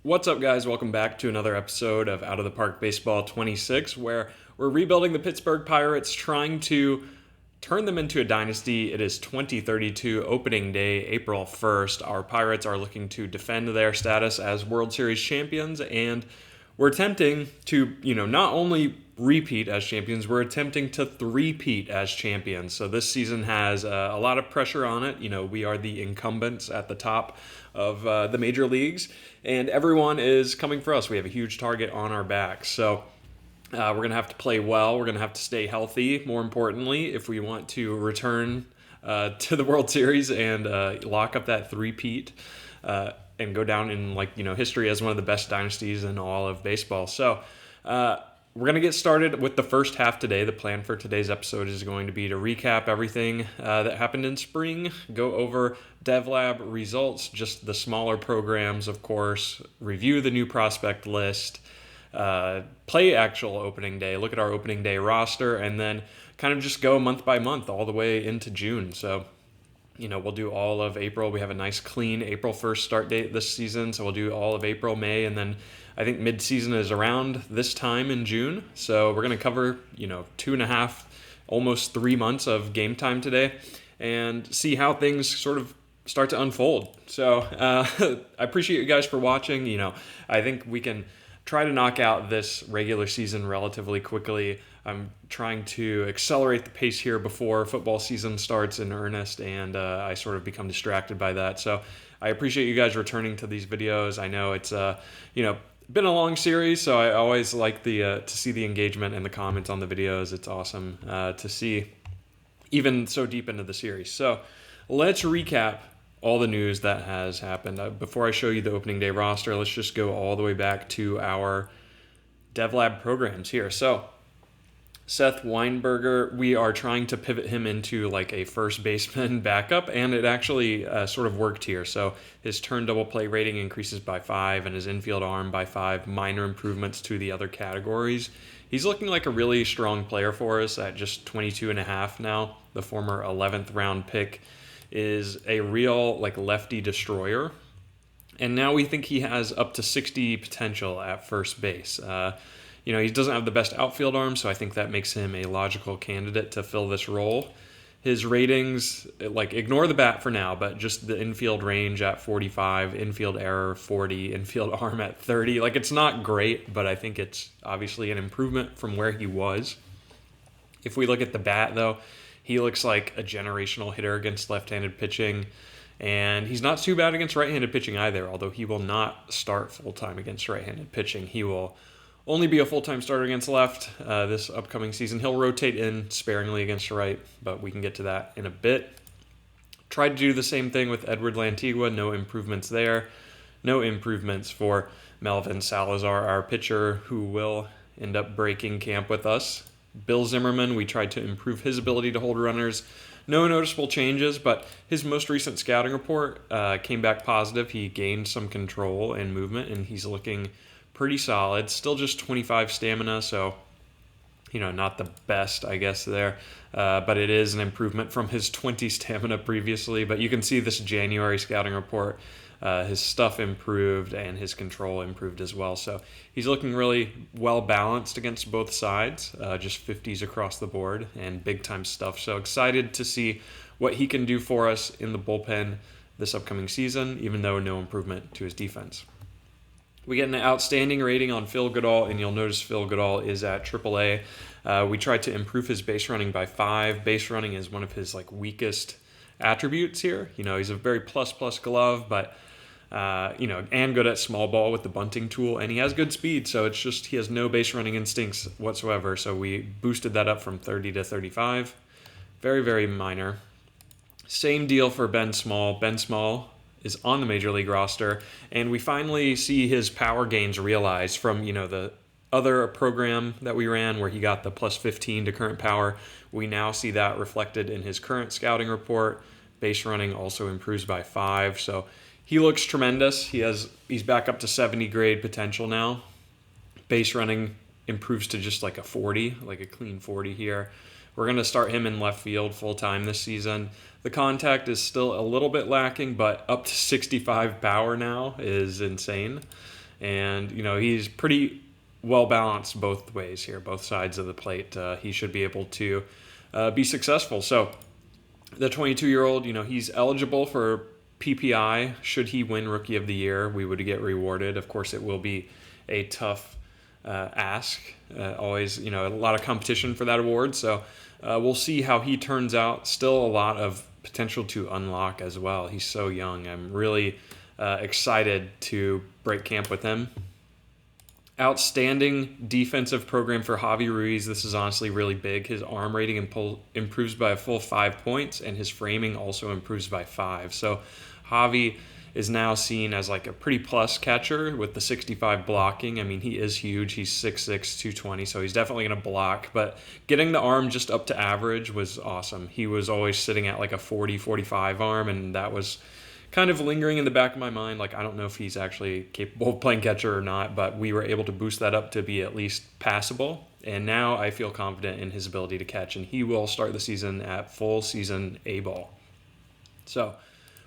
What's up, guys? Welcome back to another episode of Out of the Park Baseball 26, where we're rebuilding the Pittsburgh Pirates, trying to turn them into a dynasty. It is 2032, opening day, April 1st. Our Pirates are looking to defend their status as World Series champions, and we're attempting to, not only repeat as champions, we're attempting to three-peat as champions. So this season has a lot of pressure on it. We are the incumbents at the top of the major leagues, and everyone is coming for us. We have a huge target on our backs. So we're going to have to play well. We're going to have to stay healthy, more importantly, if we want to return to the World Series and lock up that three-peat and go down in history as one of the best dynasties in all of baseball. So we're going to get started with the first half today. The plan for today's episode is going to be to recap everything that happened in spring, go over DevLab results, just the smaller programs, of course, review the new prospect list, play actual opening day, look at our opening day roster, and then kind of just go month by month all the way into June. So we'll do all of April. We have a nice clean April 1st start date this season, so we'll do all of April, May, and then I think mid-season is around this time in June. So we're going to cover, 2.5, almost 3 months of game time today and see how things sort of start to unfold. So I appreciate you guys for watching. I think we can try to knock out this regular season relatively quickly. I'm trying to accelerate the pace here before football season starts in earnest, and I sort of become distracted by that. So I appreciate you guys returning to these videos. I know it's been a long series, so I always like to see the engagement and the comments on the videos. It's awesome to see even so deep into the series. So let's recap all the news that has happened. Before I show you the opening day roster, let's just go all the way back to our DevLab programs here. So Seth Weinberger, we are trying to pivot him into like a first baseman backup, and it actually sort of worked here. So his turn double play rating increases by 5 and his infield arm by 5, minor improvements to the other categories. He's looking like a really strong player for us at just 22.5 now. The former 11th round pick is a real lefty destroyer, and now we think he has up to 60 potential at first base. He doesn't have the best outfield arm, so I think that makes him a logical candidate to fill this role. His ratings, ignore the bat for now, but just the infield range at 45, infield error 40, infield arm at 30. It's not great, but I think it's obviously an improvement from where he was. If we look at the bat, though, he looks like a generational hitter against left-handed pitching, and he's not too bad against right-handed pitching either, although he will not start full-time against right-handed pitching. He will only be a full-time starter against left this upcoming season. He'll rotate in sparingly against right, but we can get to that in a bit. Tried to do the same thing with Edward Lantigua. No improvements there. No improvements for Melvin Salazar, our pitcher, who will end up breaking camp with us. Bill Zimmerman, we tried to improve his ability to hold runners. No noticeable changes, but his most recent scouting report came back positive. He gained some control and movement, and he's looking pretty solid. Still just 25 stamina, so not the best, I guess, there. But it is an improvement from his 20 stamina previously. But you can see this January scouting report, his stuff improved and his control improved as well. So he's looking really well balanced against both sides, just 50s across the board and big time stuff. So excited to see what he can do for us in the bullpen this upcoming season, even though no improvement to his defense. We get an outstanding rating on Phil Goodall, and you'll notice Phil Goodall is at AAA. We tried to improve his base running by 5. Base running is one of his weakest attributes here. He's a very plus glove, but and good at small ball with the bunting tool, and he has good speed, so it's just he has no base running instincts whatsoever. So we boosted that up from 30 to 35. Very, very minor. Same deal for Ben Small. Ben Small is on the major league roster, and we finally see his power gains realized from the other program that we ran where he got the plus 15 to current power. We now see that reflected in his current scouting report. Base running also improves by 5, so he looks tremendous. He's back up to 70 grade potential now. Base running improves to just a 40, a clean 40 here. We're going to start him in left field full-time this season. The contact is still a little bit lacking, but up to 65 power now is insane. And, he's pretty well balanced both ways here, both sides of the plate. He should be able to be successful. So the 22-year-old, he's eligible for PPI. Should he win Rookie of the Year, we would get rewarded. Of course, it will be a tough ask. Always, a lot of competition for that award. So we'll see how he turns out. Still a lot of potential to unlock as well. He's so young. I'm really excited to break camp with him. Outstanding defensive program for Javi Ruiz. This is honestly really big. His arm rating improves by a full 5 points, and his framing also improves by 5. So Javi is now seen as like a pretty plus catcher with the 65 blocking. I mean, he is huge. He's 6'6", 220, so he's definitely going to block. But getting the arm just up to average was awesome. He was always sitting at like a 40, 45 arm, and that was kind of lingering in the back of my mind. Like, I don't know if he's actually capable of playing catcher or not, but we were able to boost that up to be at least passable. And now I feel confident in his ability to catch, and he will start the season at full season A ball. So,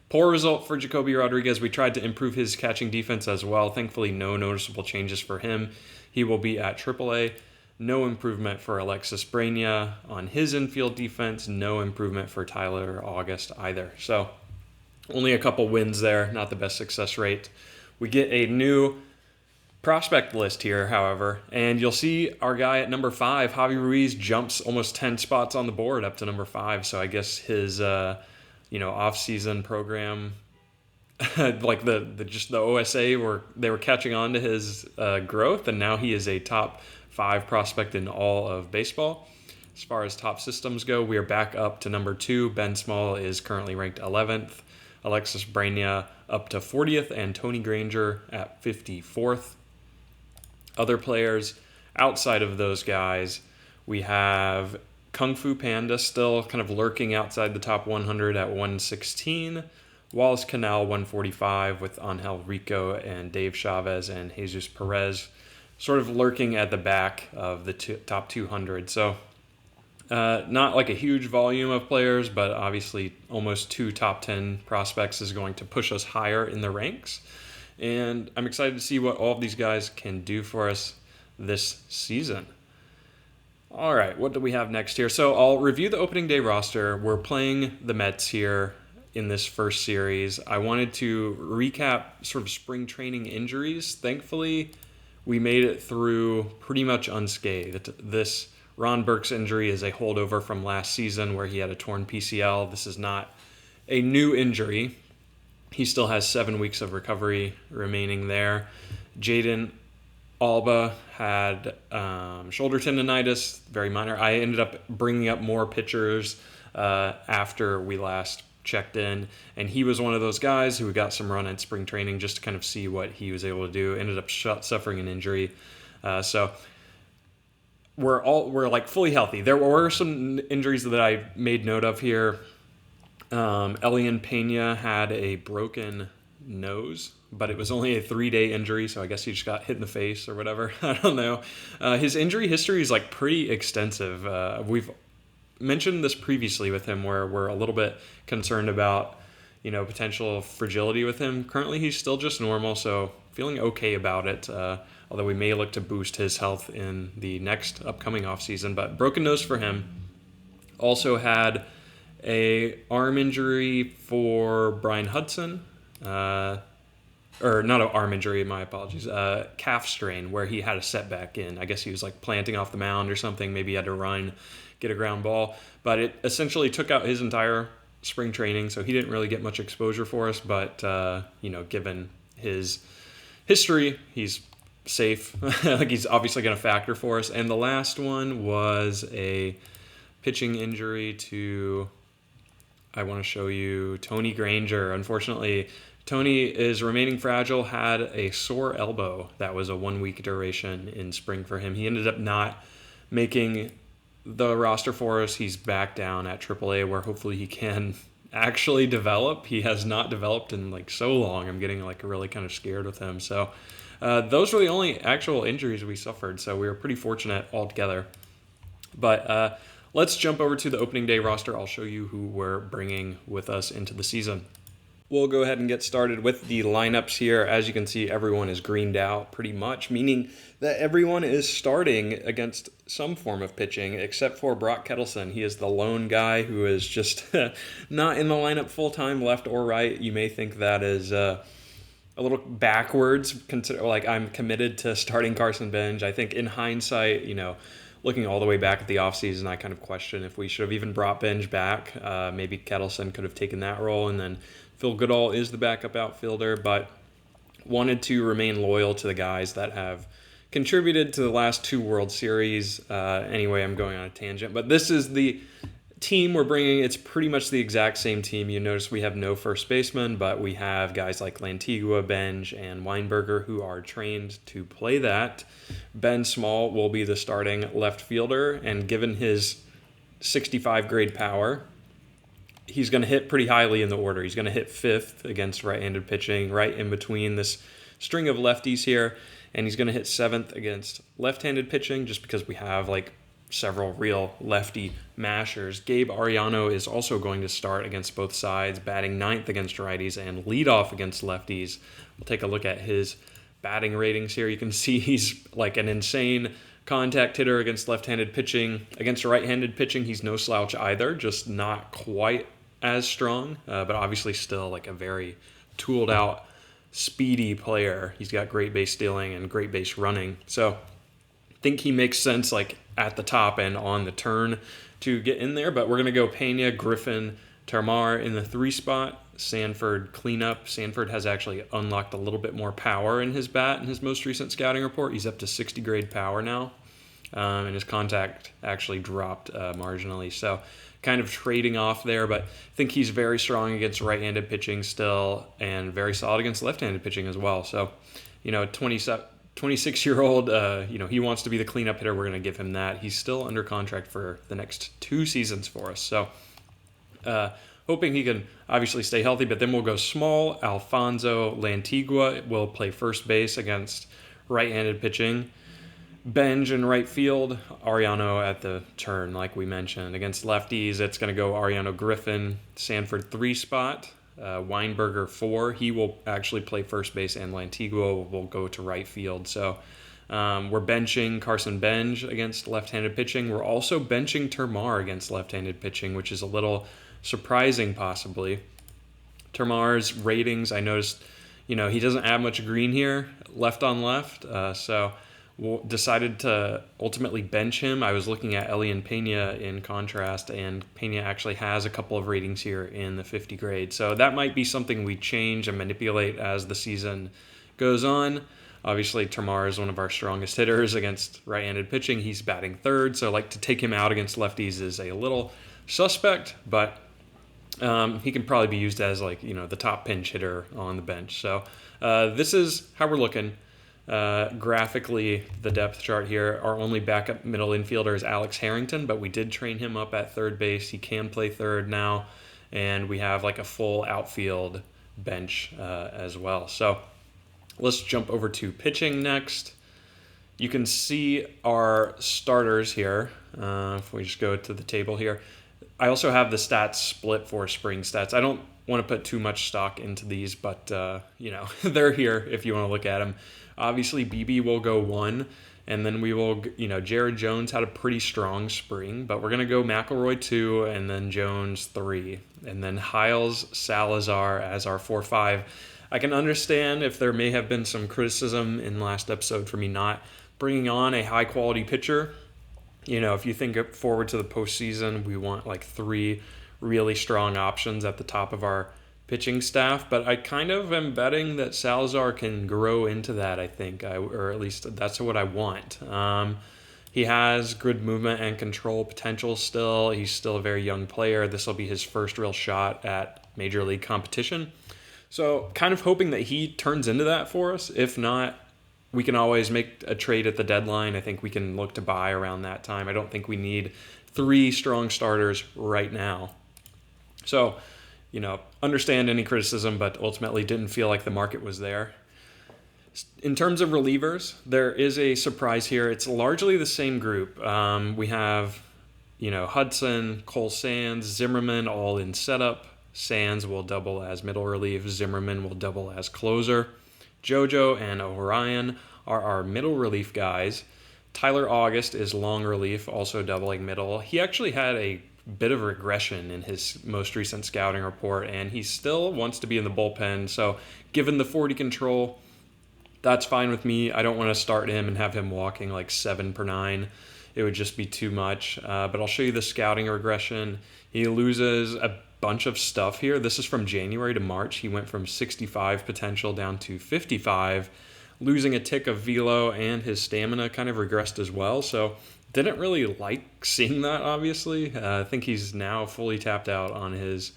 poor result for Jacoby Rodriguez. We tried to improve his catching defense as well. Thankfully, no noticeable changes for him. He will be at AAA. No improvement for Alexis Braina on his infield defense. No improvement for Tyler August either. So, only a couple wins there, not the best success rate. We get a new prospect list here, however, and you'll see our guy at number 5, Javi Ruiz, jumps almost 10 spots on the board up to number 5. So I guess his off-season program, like the OSA, they were catching on to his growth, and now he is a top 5 prospect in all of baseball. As far as top systems go, we are back up to number 2. Ben Small is currently ranked 11th. Alexis Braina up to 40th, and Tony Granger at 54th. Other players outside of those guys, we have Kung Fu Panda still kind of lurking outside the top 100 at 116. Wallace Canal 145 with Angel Rico and Dave Chavez and Jesus Perez sort of lurking at the back of the top 200. So not like a huge volume of players, but obviously almost 2 top 10 prospects is going to push us higher in the ranks. And I'm excited to see what all of these guys can do for us this season. All right, what do we have next here? So I'll review the opening day roster. We're playing the Mets here in this first series. I wanted to recap sort of spring training injuries. Thankfully, we made it through pretty much unscathed. This Ron Burke's injury is a holdover from last season where he had a torn PCL. This is not a new injury. He still has 7 weeks of recovery remaining there. Jaden Alba had shoulder tendonitis, very minor. I ended up bringing up more pitchers after we last checked in, and he was one of those guys who got some run at spring training just to kind of see what he was able to do. Ended up suffering an injury. So we're like fully healthy. There were some injuries that I made note of here. Elian Pena had a broken nose, but it was only a 3-day injury, so I guess he just got hit in the face or whatever. I don't know. His injury history is like pretty extensive. We've mentioned this previously with him where we're a little bit concerned about, potential fragility with him. Currently, he's still just normal, so feeling okay about it, although we may look to boost his health in the next upcoming offseason. But broken nose for him. Also had a arm injury for Brian Hudson, or not an arm injury, my apologies, calf strain where he had a setback in. I guess he was like planting off the mound or something. Maybe he had to run, get a ground ball. But it essentially took out his entire spring training, so he didn't really get much exposure for us. But, given his history, he's safe. Like he's obviously going to factor for us. And the last one was a pitching injury to, I want to show you, Tony Granger. Unfortunately, Tony is remaining fragile, had a sore elbow. That was a 1-week duration in spring for him. He ended up not making the roster for us. He's back down at AAA where hopefully he can actually develop. He has not developed in like so long. I'm getting like really kind of scared with him. So those were the only actual injuries we suffered. So we were pretty fortunate altogether. But let's jump over to the opening day roster. I'll show you who we're bringing with us into the season. We'll go ahead and get started with the lineups here. As you can see, everyone is greened out pretty much, meaning that everyone is starting against some form of pitching except for Brock Kettleson. He is the lone guy who is just not in the lineup full-time, left or right. You may think that is a little backwards, like I'm committed to starting Carson Benj. I think in hindsight, looking all the way back at the offseason, I kind of question if we should have even brought Benj back. Maybe Kettleson could have taken that role, and then Phil Goodall is the backup outfielder, but wanted to remain loyal to the guys that have contributed to the last two World Series. Anyway, I'm going on a tangent, but this is the team we're bringing. It's pretty much the exact same team. You notice we have no first baseman, but we have guys like Lantigua, Benj, and Weinberger who are trained to play that. Ben Small will be the starting left fielder, and given his 65 grade power, he's going to hit pretty highly in the order. He's going to hit fifth against right-handed pitching, right in between this string of lefties here, and he's going to hit seventh against left-handed pitching just because we have several real lefty mashers. Gabe Arellano is also going to start against both sides, batting ninth against righties and lead off against lefties. We'll take a look at his batting ratings here. You can see he's like an insane contact hitter against left-handed pitching. Against right-handed pitching, he's no slouch either, just not quite as strong, but obviously still a very tooled out, speedy player. He's got great base stealing and great base running. So I think he makes sense at the top and on the turn to get in there, but we're going to go Pena, Griffin, Termar in the 3 spot, Sanford cleanup. Sanford has actually unlocked a little bit more power in his bat in his most recent scouting report. He's up to 60 grade power now, and his contact actually dropped marginally. So kind of trading off there, but I think he's very strong against right-handed pitching still and very solid against left-handed pitching as well. So, 26-year-old, he wants to be the cleanup hitter. We're going to give him that. He's still under contract for the next 2 seasons for us. So hoping he can obviously stay healthy, but then we'll go Small. Alfonso Lantigua will play first base against right-handed pitching. Benj in right field, Arellano at the turn, like we mentioned. Against lefties, it's going to go Arellano, Griffin, Sanford 3 spot, Weinberger 4. He will actually play first base, and Lantigua will go to right field. So we're benching Carson Benj against left-handed pitching. We're also benching Termar against left-handed pitching, which is a little surprising possibly. Termar's ratings, I noticed, he doesn't have much green here, left on left, so decided to ultimately bench him. I was looking at Elian Pena in contrast, and Pena actually has a couple of ratings here in the 50 grade. So that might be something we change and manipulate as the season goes on. Obviously, Termar is one of our strongest hitters against right-handed pitching. He's batting third, so to take him out against lefties is a little suspect, but he can probably be used as the top pinch hitter on the bench. So this is how we're looking. Graphically, the depth chart here, our only backup middle infielder is Alex Harrington, but we did train him up at third base. He can play third now, and we have a full outfield bench as well. So let's jump over to pitching next. You can see our starters here. If we just go to the table here, I also have the stats split for spring stats. I don't want to put too much stock into these, but they're here if you want to look at them. Obviously, BB will go 1, and then we will, Jared Jones had a pretty strong spring, but we're going to go McElroy 2, and then Jones 3, and then Hiles Salazar as our 4-5. I can understand if there may have been some criticism in last episode for me not bringing on a high-quality pitcher. If you think forward to the postseason, we want 3 really strong options at the top of our pitching staff, but I kind of am betting that Salazar can grow into that, I think, or at least that's what I want. He has good movement and control potential still. He's still a very young player. This will be his first real shot at major league competition. So kind of hoping that he turns into that for us. If not, we can always make a trade at the deadline. I think we can look to buy around that time. I don't think we need 3 strong starters right now. So, understand any criticism, but ultimately didn't feel like the market was there. In terms of relievers, there is a surprise here. It's largely the same group. We have, Hudson, Cole Sands, Zimmerman all in setup. Sands will double as middle relief. Zimmerman will double as closer. JoJo and Orion are our middle relief guys. Tyler August is long relief, also doubling middle. He actually had a bit of regression in his most recent scouting report, and he still wants to be in the bullpen. So given the 40 control, that's fine with me. I don't want to start him and have him walking like 7/9. It would just be too much. But I'll show you the scouting regression. He loses a bunch of stuff here. This is from January to March. He went from 65 potential down to 55, losing a tick of velo, and his stamina kind of regressed as well. So didn't really like seeing that, obviously. I think he's now fully tapped out on his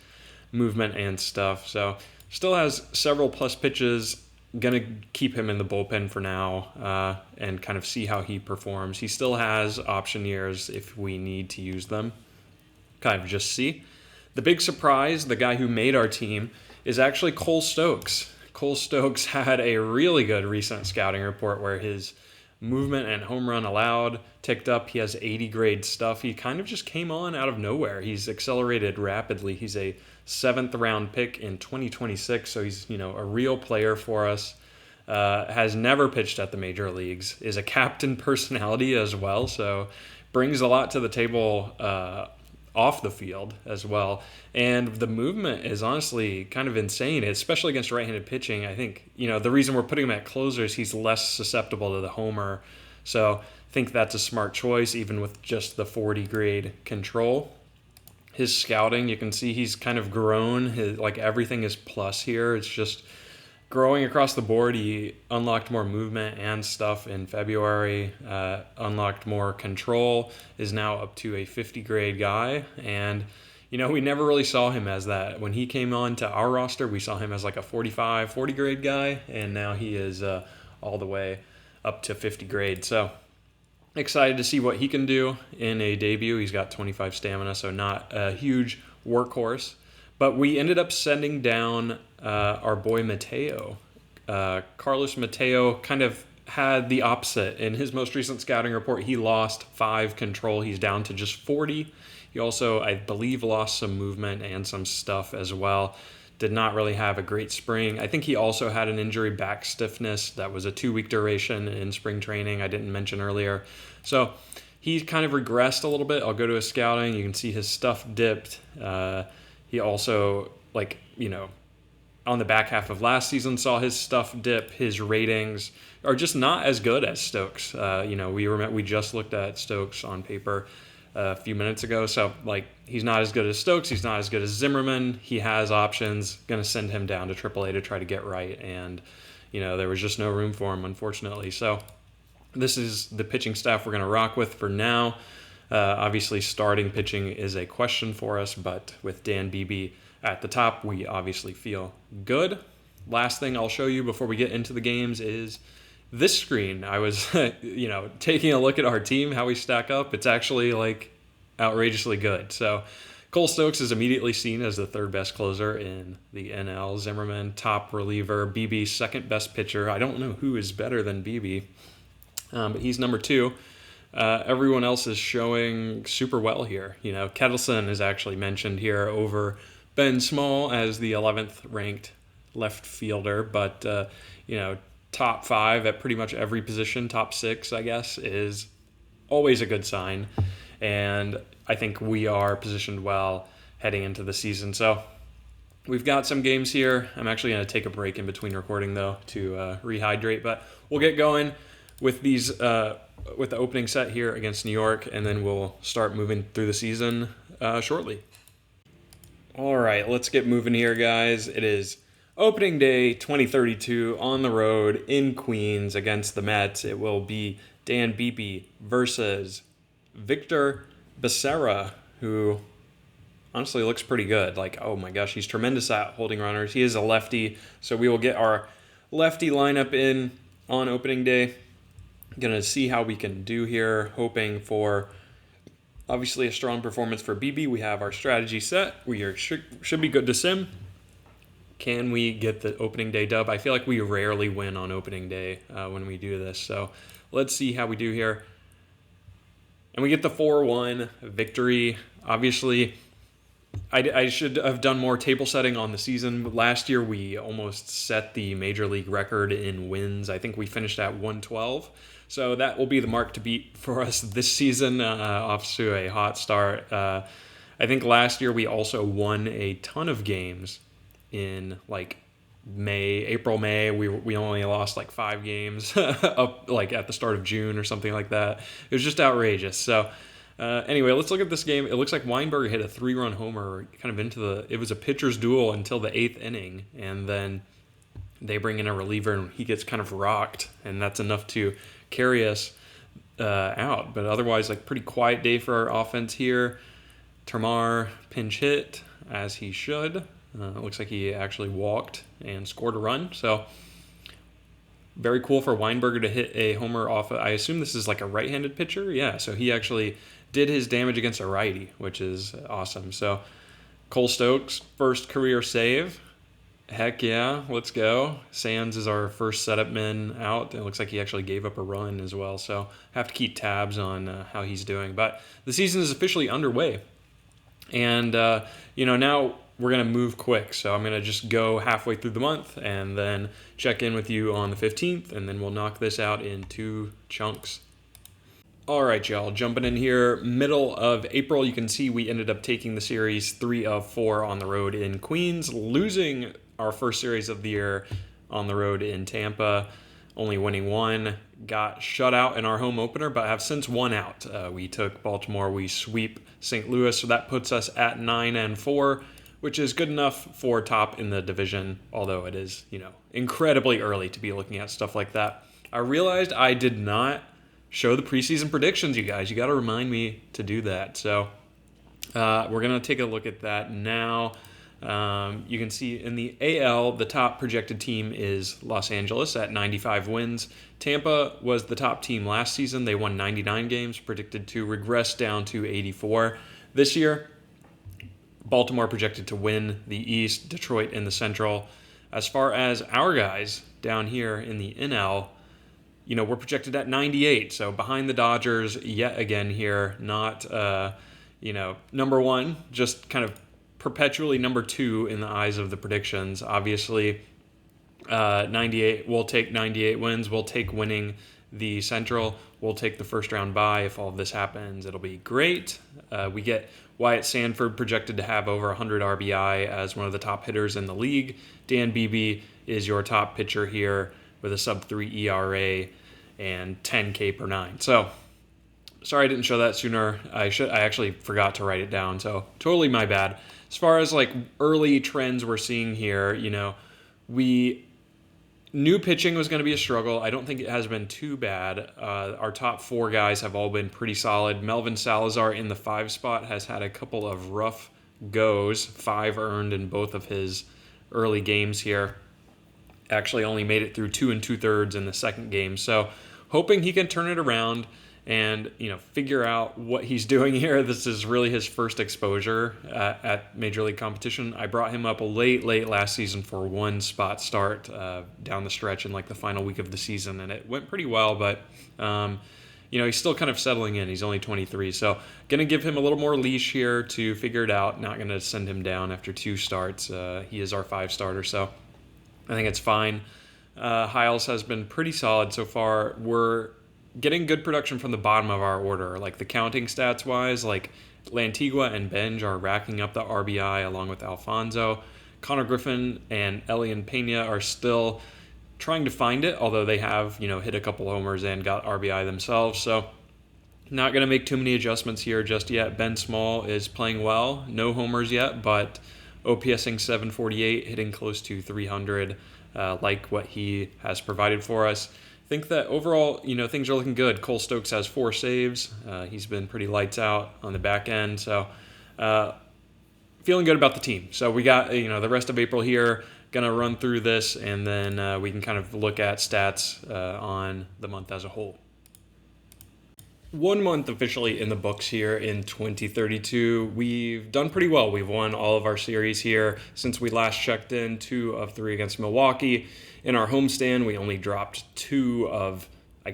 movement and stuff. So still has several plus pitches. Going to keep him in the bullpen for now and kind of see how he performs. He still has option years if we need to use them. Kind of just see. The big surprise, the guy who made our team, is actually Cole Stokes. Cole Stokes had a really good recent scouting report where his movement and home run allowed ticked up. He has 80 grade stuff. He kind of just came on out of nowhere. He's accelerated rapidly. He's a 7th round pick in 2026, so he's a real player for us. Has never pitched at the major leagues, is a captain personality as well, so brings a lot to the table off the field as well. And the movement is honestly kind of insane, especially against right-handed pitching. I think, the reason we're putting him at closer is he's less susceptible to the homer. So I think that's a smart choice, even with just the 40 grade control. His scouting, you can see he's kind of grown. Everything is plus here. It's just growing across the board. He unlocked more movement and stuff in February, unlocked more control, is now up to a 50 grade guy. And, we never really saw him as that. When he came on to our roster, we saw him as like a 45, 40 grade guy. And now he is all the way up to 50 grade. So excited to see what he can do in a debut. He's got 25 stamina, so not a huge workhorse. But we ended up sending down our boy Mateo. Carlos Mateo kind of had the opposite. In his most recent scouting report, he lost 5 control. He's down to just 40. He also, I believe, lost some movement and some stuff as well. Did not really have a great spring. I think he also had an injury, back stiffness. That was a 2-week duration in spring training I didn't mention earlier. So he kind of regressed a little bit. I'll go to his scouting. You can see his stuff dipped. He also, on the back half of last season, saw his stuff dip. His ratings are just not as good as Stokes. We just looked at Stokes on paper a few minutes ago. So, he's not as good as Stokes. He's not as good as Zimmerman. He has options. Going to send him down to AAA to try to get right. And, there was just no room for him, unfortunately. So, this is the pitching staff we're going to rock with for now. Obviously, starting pitching is a question for us, but with Dan Beebe at the top, we obviously feel good. Last thing I'll show you before we get into the games is this screen. I was, taking a look at our team, how we stack up. It's actually outrageously good. So Cole Stokes is immediately seen as the 3rd best closer in the NL. Zimmerman, top reliever. Beebe, 2nd best pitcher. I don't know who is better than Beebe, but he's number 2. Everyone else is showing super well here. Kettleson is actually mentioned here over Ben Small as the 11th ranked left fielder, but top 5 at pretty much every position, top 6, I guess, is always a good sign. And I think we are positioned well heading into the season. So we've got some games here. I'm actually going to take a break in between recording, though, to rehydrate. But we'll get going with these with the opening set here against New York, and then we'll start moving through the season shortly. All right, let's get moving here, guys. It is opening day 2032 on the road in Queens against the Mets. It will be Dan Beebe versus Victor Becerra, who honestly looks pretty good. Oh my gosh, he's tremendous at holding runners. He is a lefty, so we will get our lefty lineup in on opening day. Going to see how we can do here, hoping for obviously a strong performance for Beebe. We have our strategy set. We should be good to sim. Can we get the opening day dub? I feel like we rarely win on opening day when we do this. So let's see how we do here. And we get the 4-1 victory. Obviously, I should have done more table setting on the season. Last year, we almost set the major league record in wins. I think we finished at 112. So that will be the mark to beat for us this season, off to a hot start. I think last year we also won a ton of games in like April, May. We only lost like 5 games up like at the start of June or something like that. It was just outrageous. So anyway, let's look at this game. It looks like Weinberger hit a 3-run homer kind of it was a pitcher's duel until the 8th inning, and then they bring in a reliever and he gets kind of rocked, and that's enough to carry us out. But otherwise, like pretty quiet day for our offense here. Termar pinch hit as he should. It looks like he actually walked and scored a run. So very cool for Weinberger to hit a homer off. I assume this is like a right-handed pitcher. Yeah, so he actually did his damage against a righty, which is awesome. So Cole Stokes, first career save. Heck yeah, let's go. Sands is our first setup man out. It looks like he actually gave up a run as well. So have to keep tabs on how he's doing. But the season is officially underway. And, now we're going to move quick. So I'm going to just go halfway through the month and then check in with you on the 15th. And then we'll knock this out in 2 chunks. All right, y'all, jumping in here, middle of April, you can see we ended up taking the series 3 of 4 on the road in Queens, losing our first series of the year on the road in Tampa, only winning 1. Got shut out in our home opener, but have since won out. We took Baltimore, we sweep St. Louis, so that puts us at 9-4, which is good enough for top in the division, although it is, incredibly early to be looking at stuff like that. I realized I did not show the preseason predictions, you guys. You got to remind me to do that. So we're going to take a look at that now. You can see in the AL, the top projected team is Los Angeles at 95 wins. Tampa was the top team last season. They won 99 games, predicted to regress down to 84 this year. Baltimore projected to win the East, Detroit in the Central. As far as our guys down here in the NL, we're projected at 98, so behind the Dodgers yet again here, not, number 1, just kind of perpetually number 2 in the eyes of the predictions. Obviously, 98, we'll take 98 wins. We'll take winning the Central. We'll take the first round bye. If all of this happens, it'll be great. We get Wyatt Sanford projected to have over 100 RBI as one of the top hitters in the league. Dan Beebe is your top pitcher here with a sub-3 ERA and 10 K per 9. So, sorry I didn't show that sooner. I actually forgot to write it down, so totally my bad. As far as like early trends we're seeing here, we knew pitching was going to be a struggle. I don't think it has been too bad. Our top 4 guys have all been pretty solid. Melvin Salazar in the 5 spot has had a couple of rough goes, 5 earned in both of his early games here. Actually only made it through 2 2/3 in the second game. So hoping he can turn it around and, figure out what he's doing here. This is really his first exposure at Major League competition. I brought him up late last season for 1 spot start down the stretch in like the final week of the season, and it went pretty well, but he's still kind of settling in. He's only 23, so going to give him a little more leash here to figure it out. Not going to send him down after 2 starts. He is our 5 starter, so I think it's fine. Hiles has been pretty solid so far. We're getting good production from the bottom of our order, like the counting stats wise, like Lantigua and Benj are racking up the RBI along with Alfonso. Connor Griffin and Elian Pena are still trying to find it, although they have, hit a couple homers and got RBI themselves. So not going to make too many adjustments here just yet. Ben Small is playing well. No homers yet, but OPSing 748, hitting close to 300, like what he has provided for us. I think that overall, things are looking good. Cole Stokes has 4 saves. He's been pretty lights out on the back end. So feeling good about the team. So we got, the rest of April here. Going to run through this, and then we can kind of look at stats on the month as a whole. 1 month officially in the books here in 2032. We've done pretty well. We've won all of our series here since we last checked in, 2 of 3 against Milwaukee. In our homestand, we only dropped 2 of,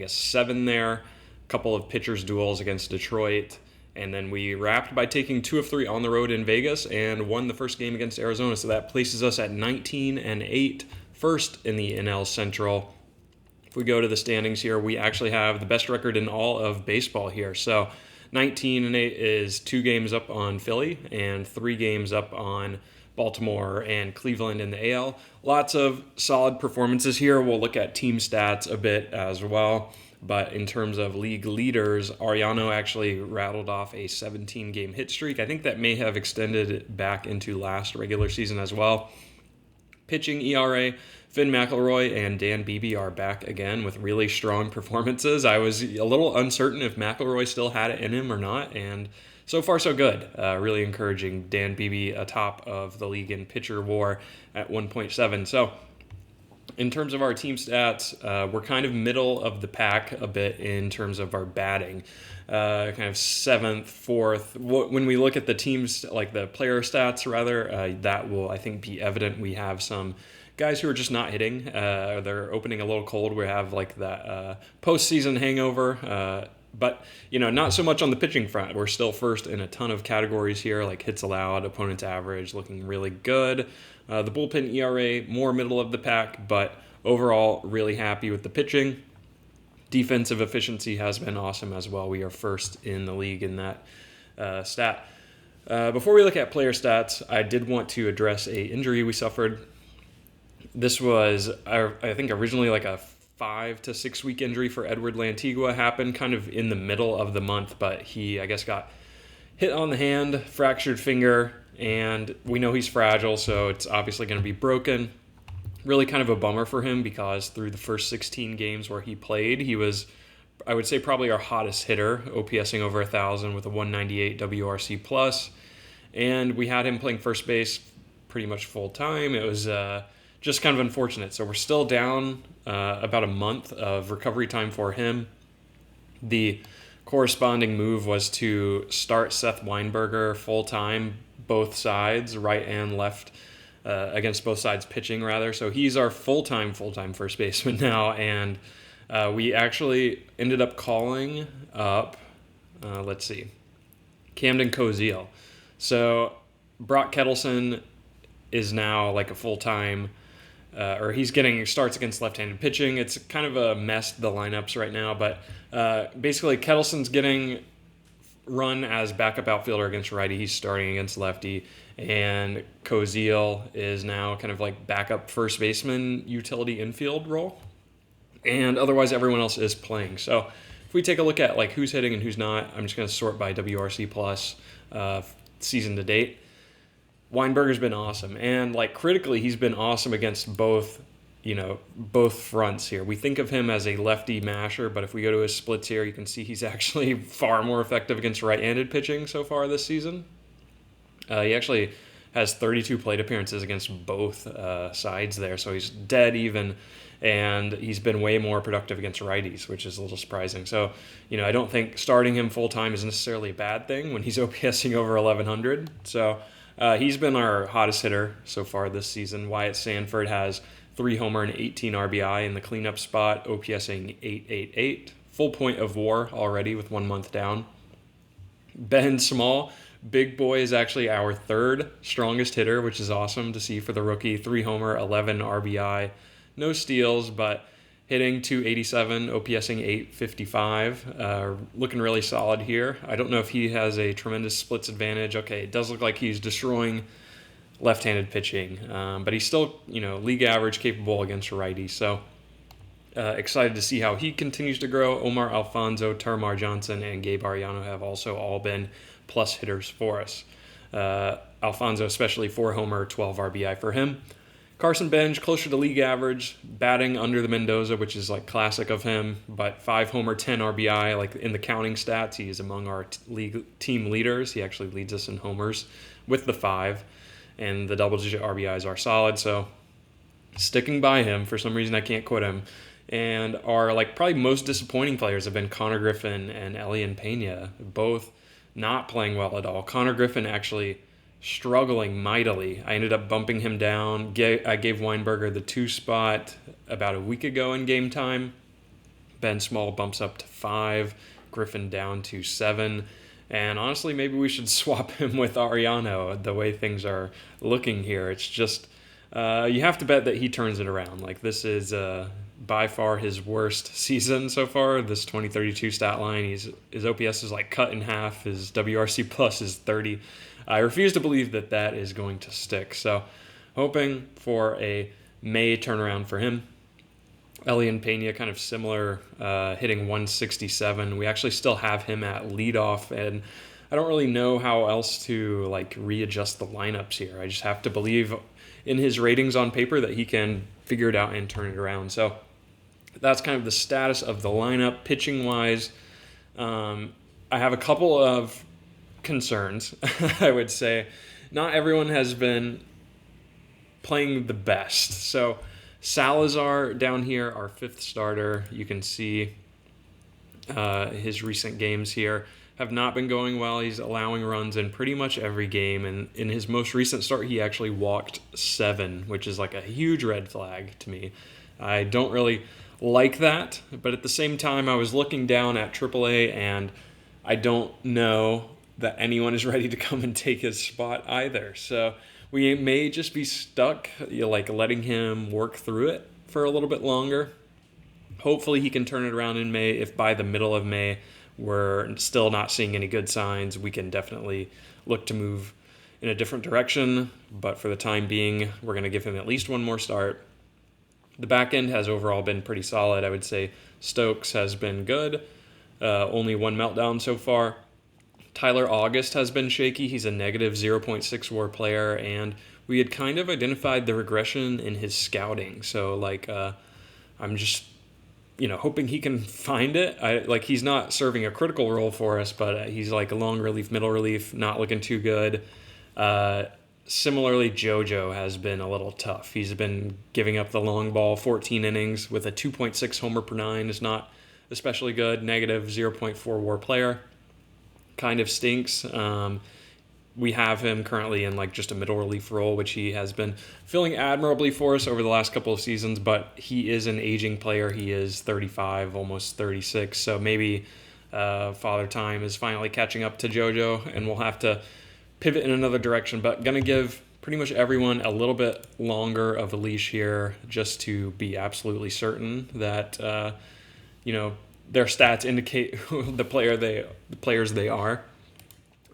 7 there. A couple of pitchers duels against Detroit And then we wrapped by taking 2 of 3 on the road in Vegas and won the first game against Arizona. So that places us at 19-8, first in the NL Central. If we go to the standings here, we actually have the best record in all of baseball here. So 19-8 is 2 games up on Philly and 3 games up on Baltimore and Cleveland in the AL. Lots of solid performances here. We'll look at team stats a bit as well. But in terms of league leaders, Ariano actually rattled off a 17-game hit streak. I think that may have extended back into last regular season as well. Pitching ERA, Finn McElroy and Dan Beebe are back again with really strong performances. I was a little uncertain if McElroy still had it in him or not, and so far so good. Really encouraging. Dan Beebe atop of the league in pitcher war at 1.7. So in terms of our team stats, we're kind of middle of the pack a bit in terms of our batting. Kind of 7th, 4th. When we look at the teams, like the player stats rather, that will, I think, be evident. We have some guys who are just not hitting. They're opening a little cold. We have like that postseason hangover. But, not so much on the pitching front. We're still first in a ton of categories here, like hits allowed, opponent's average, looking really good. The bullpen ERA, more middle of the pack, but overall, really happy with the pitching. Defensive efficiency has been awesome as well. We are first in the league in that stat. Before we look at player stats, I did want to address a injury we suffered. This was, I think, originally like a 5 to 6 week injury for Edward Lantigua. Happened kind of in the middle of the month, but he, I guess, got hit on the hand, fractured finger, and we know he's fragile, so it's obviously going to be broken. Really kind of a bummer for him because through the first 16 games where he played, he was, I would say, probably our hottest hitter, OPSing over 1,000 with a 198 WRC plus, and we had him playing first base pretty much full time. It was just kind of unfortunate. So we're still down about a month of recovery time for him. The corresponding move was to start Seth Weinberger full time, both sides, right and left, against both sides pitching rather. So he's our full-time first baseman now, and we actually ended up calling up, Camden Koziel. So Brock Kettleson is now like a full-time, or he's getting starts against left-handed pitching. It's kind of a mess, the lineups right now, but basically Kettleson's getting run as backup outfielder against righty. He's starting against lefty, and Koziel is now kind of like backup first baseman, utility infield role, and otherwise everyone else is playing. So if we take a look at like who's hitting and who's not, I'm just going to sort by WRC plus season to date. Weinberger's been awesome, and like critically, he's been awesome against both fronts here. We think of him as a lefty masher, but if we go to his splits here, you can see he's actually far more effective against right-handed pitching so far this season. He actually has 32 plate appearances against both sides there, so he's dead even, and he's been way more productive against righties, which is a little surprising. So, I don't think starting him full-time is necessarily a bad thing when he's OPSing over 1,100. So he's been our hottest hitter so far this season. Wyatt Sanford has 3 homer and 18 RBI in the cleanup spot, OPSing 888. Full point of WAR already with 1 month down. Ben Small, big boy, is actually our 3rd strongest hitter, which is awesome to see for the rookie. 3 homer, 11 RBI. No steals, but hitting 287, OPSing 855. Looking really solid here. I don't know if he has a tremendous splits advantage. Okay, it does look like he's destroying left-handed pitching, but he's still, league average capable against righty. So excited to see how he continues to grow. Omar Alfonso, Termar Johnson, and Gabe Ariano have also all been plus hitters for us. Alfonso especially 4 homer, 12 RBI for him. Carson Benj, closer to league average, batting under the Mendoza, which is like classic of him, but 5 homer, 10 RBI, like in the counting stats, he is among our league team leaders. He actually leads us in homers with the 5, and the double-digit RBIs are solid, so sticking by him. For some reason, I can't quit him. And our probably most disappointing players have been Connor Griffin and Elian Pena, both not playing well at all. Connor Griffin actually struggling mightily. I ended up bumping him down. I gave Weinberger the 2 spot about a week ago in game time. Ben Small bumps up to 5, Griffin down to 7, And honestly, maybe we should swap him with Ariano the way things are looking here. It's just, you have to bet that he turns it around. Like, this is by far his worst season so far, this 2032 stat line. His OPS is like cut in half, his WRC plus is 30. I refuse to believe that that is going to stick. So, hoping for a May turnaround for him. Elian Pena, kind of similar, hitting 167. We actually still have him at leadoff, and I don't really know how else to like readjust the lineups here. I just have to believe in his ratings on paper that he can figure it out and turn it around. So that's kind of the status of the lineup. Pitching wise, I have a couple of concerns. I would say not everyone has been playing the best. So Salazar down here, our fifth starter, you can see his recent games here have not been going well. He's allowing runs in pretty much every game, and in his most recent start, he actually walked 7, which is like a huge red flag to me. I don't really like that, but at the same time, I was looking down at AAA, and I don't know that anyone is ready to come and take his spot either. So we may just be stuck, like letting him work through it for a little bit longer. Hopefully he can turn it around in May. If by the middle of May we're still not seeing any good signs, we can definitely look to move in a different direction. But for the time being, we're going to give him at least one more start. The back end has overall been pretty solid. I would say Stokes has been good. Only one meltdown so far. Tyler August has been shaky. He's a negative 0.6 WAR player, and we had kind of identified the regression in his scouting. So, I'm just, hoping he can find it. He's not serving a critical role for us, but he's like a long relief, middle relief, not looking too good. Similarly, JoJo has been a little tough. He's been giving up the long ball, 14 innings with a 2.6 homer per 9 is not especially good. Negative 0.4 WAR player. Kind of stinks. We have him currently in just a middle relief role, which he has been filling admirably for us over the last couple of seasons, but he is an aging player. He is 35, almost 36, so maybe Father Time is finally catching up to JoJo, and we'll have to pivot in another direction, but going to give pretty much everyone a little bit longer of a leash here just to be absolutely certain that, their stats indicate the players they are.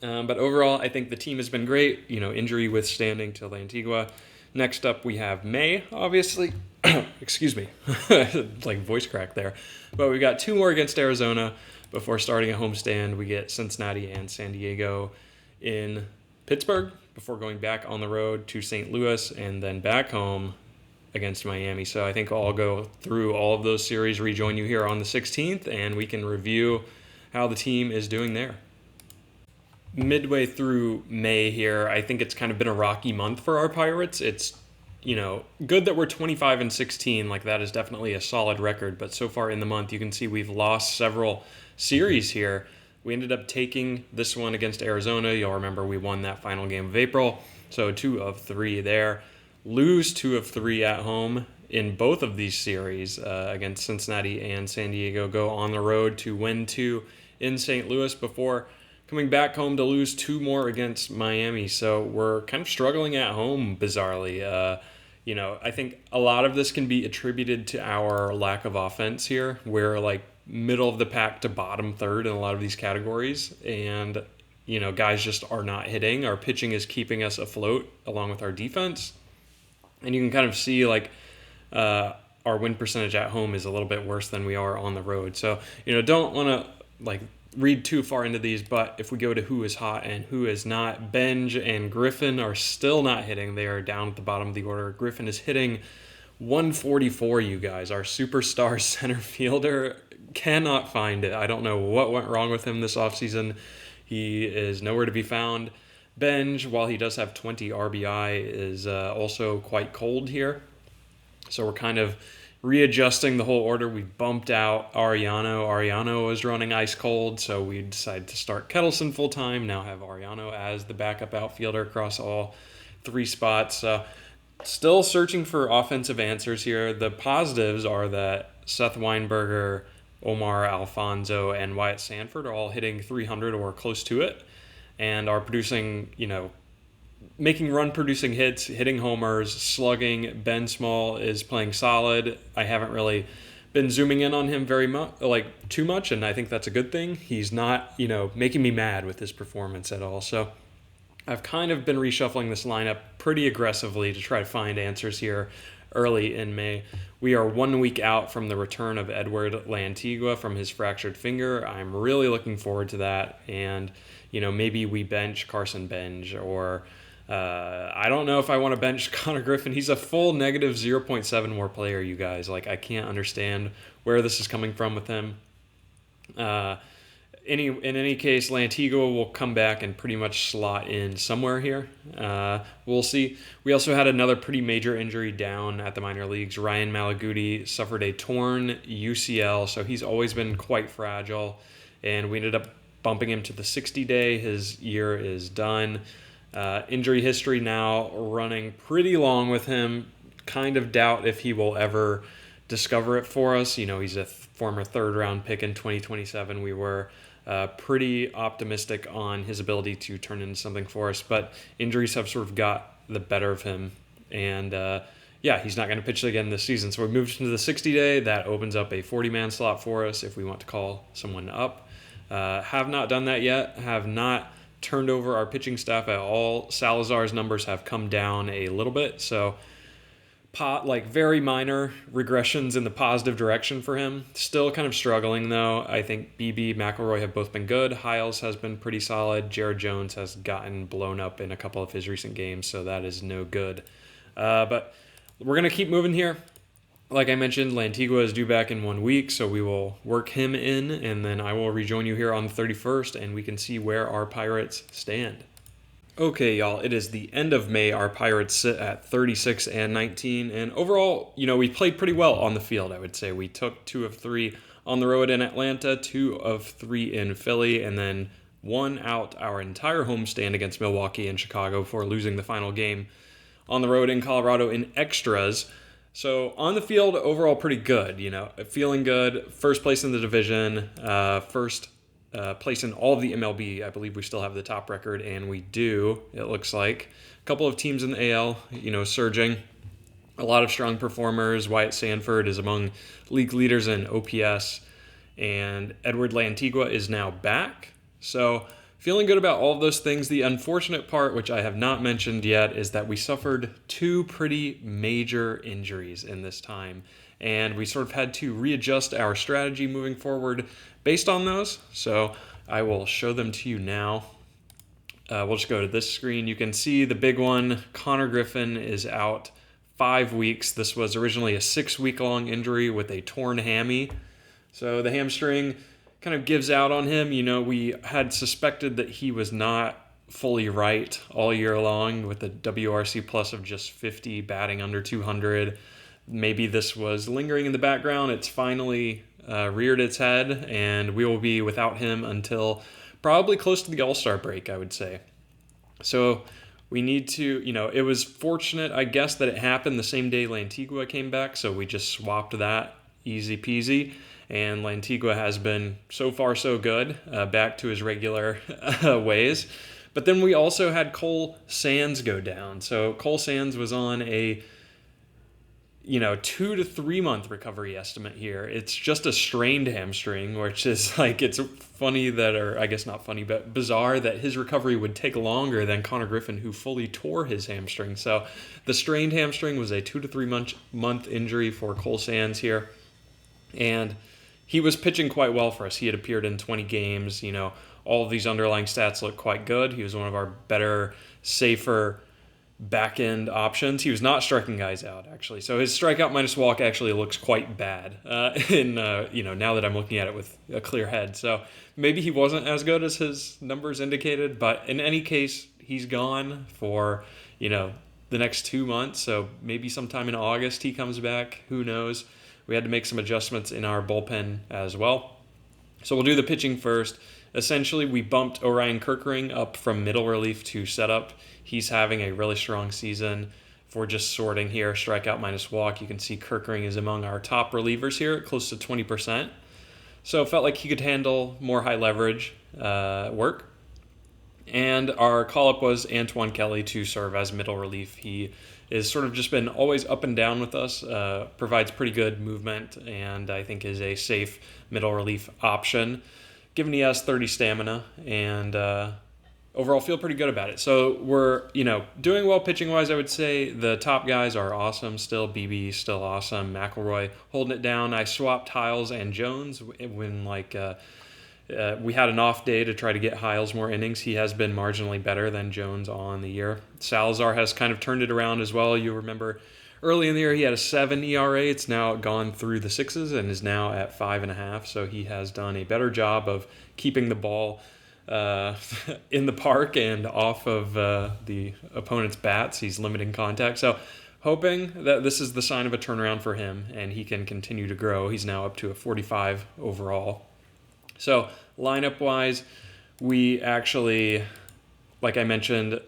But overall, I think the team has been great. Injury withstanding till Antigua. Next up, we have May, obviously. Excuse me, like voice crack there. But we've got 2 more against Arizona before starting a homestand. We get Cincinnati and San Diego in Pittsburgh before going back on the road to St. Louis and then back home against Miami. So I think I'll go through all of those series, rejoin you here on the 16th, and we can review how the team is doing there. Midway through May here, I think it's kind of been a rocky month for our Pirates. It's, good that we're 25-16. Like, that is definitely a solid record. But so far in the month, you can see we've lost several series here. We ended up taking this one against Arizona. You'll remember we won that final game of April. So 2 of 3 there. Lose 2 of 3 at home in both of these series against Cincinnati and San Diego. Go on the road to win 2 in St. Louis before coming back home to lose 2 more against Miami. So we're kind of struggling at home, bizarrely. I think a lot of this can be attributed to our lack of offense here. We're like middle of the pack to bottom third in a lot of these categories. And, guys just are not hitting. Our pitching is keeping us afloat along with our defense. And you can kind of see our win percentage at home is a little bit worse than we are on the road. So, don't want to read too far into these, but if we go to who is hot and who is not, Benj and Griffin are still not hitting. They are down at the bottom of the order. Griffin is hitting 144, you guys. Our superstar center fielder cannot find it. I don't know what went wrong with him this offseason. He is nowhere to be found. Benj, while he does have 20 RBI, is also quite cold here. So we're kind of readjusting the whole order. We bumped out Ariano. Ariano was running ice cold, so we decided to start Kettleson full-time. Now have Ariano as the backup outfielder across all 3 spots. Still searching for offensive answers here. The positives are that Seth Weinberger Omar Alfonso and Wyatt Sanford are all hitting 300 or close to it and are producing, making run-producing hits, hitting homers, slugging. Ben Small is playing solid. I haven't really been zooming in on him too much, and I think that's a good thing. He's not, making me mad with his performance at all. So I've kind of been reshuffling this lineup pretty aggressively to try to find answers here early in May. We are 1 week out from the return of Edward Lantigua from his fractured finger. I'm really looking forward to that, and maybe we bench Carson Benj, or I don't know if I want to bench Connor Griffin. He's a full negative 0.7 more player, you guys. I can't understand where this is coming from with him. In any case, Lantigua will come back and pretty much slot in somewhere here. We'll see. We also had another pretty major injury down at the minor leagues. Ryan Malaguti suffered a torn UCL, so he's always been quite fragile, and we ended up bumping him to the 60-day. His year is done. Injury history now running pretty long with him. Kind of doubt if he will ever discover it for us. He's a former third-round pick in 2027. We were pretty optimistic on his ability to turn into something for us, but injuries have sort of got the better of him, and he's not going to pitch again this season. So we moved into the 60-day. That opens up a 40-man slot for us if we want to call someone up. Have not done that yet. Have not turned over our pitching staff at all. Salazar's numbers have come down a little bit, so very minor regressions in the positive direction for him. Still kind of struggling, though. I think BB, McElroy have both been good. Hiles has been pretty solid. Jared Jones has gotten blown up in a couple of his recent games, so that is no good. But we're going to keep moving here. Like I mentioned, Lantigua is due back in 1 week, so we will work him in, and then I will rejoin you here on the 31st, and we can see where our Pirates stand. Okay, y'all, it is the end of May. Our Pirates sit at 36-19, and overall, we played pretty well on the field, I would say. We took 2 of 3 on the road in Atlanta, 2 of 3 in Philly, and then won out our entire homestand against Milwaukee and Chicago before losing the final game on the road in Colorado in extras. So on the field, overall pretty good, feeling good. First place in the division, first place in all of the MLB. I believe we still have the top record, and we do, it looks like. A couple of teams in the AL, surging. A lot of strong performers. Wyatt Sanford is among league leaders in OPS, and Edward Lantigua is now back. So feeling good about all of those things. The unfortunate part, which I have not mentioned yet, is that we suffered 2 pretty major injuries in this time, and we sort of had to readjust our strategy moving forward based on those. So I will show them to you now. We'll just go to this screen. You can see the big one. Connor Griffin is out 5 weeks. This was originally a 6-week-long injury with a torn hammy. So the hamstring kind of gives out on him. We had suspected that he was not fully right all year long with a WRC plus of just 50, batting under 200. Maybe this was lingering in the background. It's finally reared its head, and we will be without him until probably close to the All-Star break, I would say. So we need to, it was fortunate, I guess, that it happened the same day Lantigua came back, so we just swapped that easy peasy. And Lantigua has been so far so good, back to his regular ways. But then we also had Cole Sands go down. So Cole Sands was on a 2 to 3 month recovery estimate here. It's just a strained hamstring, which is it's funny that, or I guess not funny, but bizarre that his recovery would take longer than Connor Griffin, who fully tore his hamstring. So the strained hamstring was a 2 to 3 month injury for Cole Sands here. And he was pitching quite well for us. He had appeared in 20 games. All of these underlying stats look quite good. He was one of our better, safer back-end options. He was not striking guys out, actually. So his strikeout minus walk actually looks quite bad now that I'm looking at it with a clear head. So maybe he wasn't as good as his numbers indicated, but in any case, he's gone for, the next 2 months. So maybe sometime in August he comes back. Who knows? We had to make some adjustments in our bullpen as well. So we'll do the pitching first. Essentially, we bumped Orion Kirkering up from middle relief to setup. He's having a really strong season. If we're just sorting here, strikeout minus walk, you can see Kirkering is among our top relievers here at close to 20%. So it felt like he could handle more high leverage work. And our call-up was Antoine Kelly to serve as middle relief. He is sort of just been always up and down with us, provides pretty good movement, and I think is a safe middle relief option, given he has 30 stamina, and overall feel pretty good about it. So we're, doing well pitching-wise, I would say. The top guys are awesome still. BB still awesome. McElroy holding it down. I swapped Hiles and Jones when, we had an off day to try to get Hiles more innings. He has been marginally better than Jones on the year. Salazar has kind of turned it around as well. You remember early in the year he had a 7 ERA. It's now gone through the 6s and is now at 5.5. So he has done a better job of keeping the ball in the park and off of the opponent's bats. He's limiting contact. So hoping that this is the sign of a turnaround for him and he can continue to grow. He's now up to a 45 overall. So lineup-wise, we actually, like I mentioned,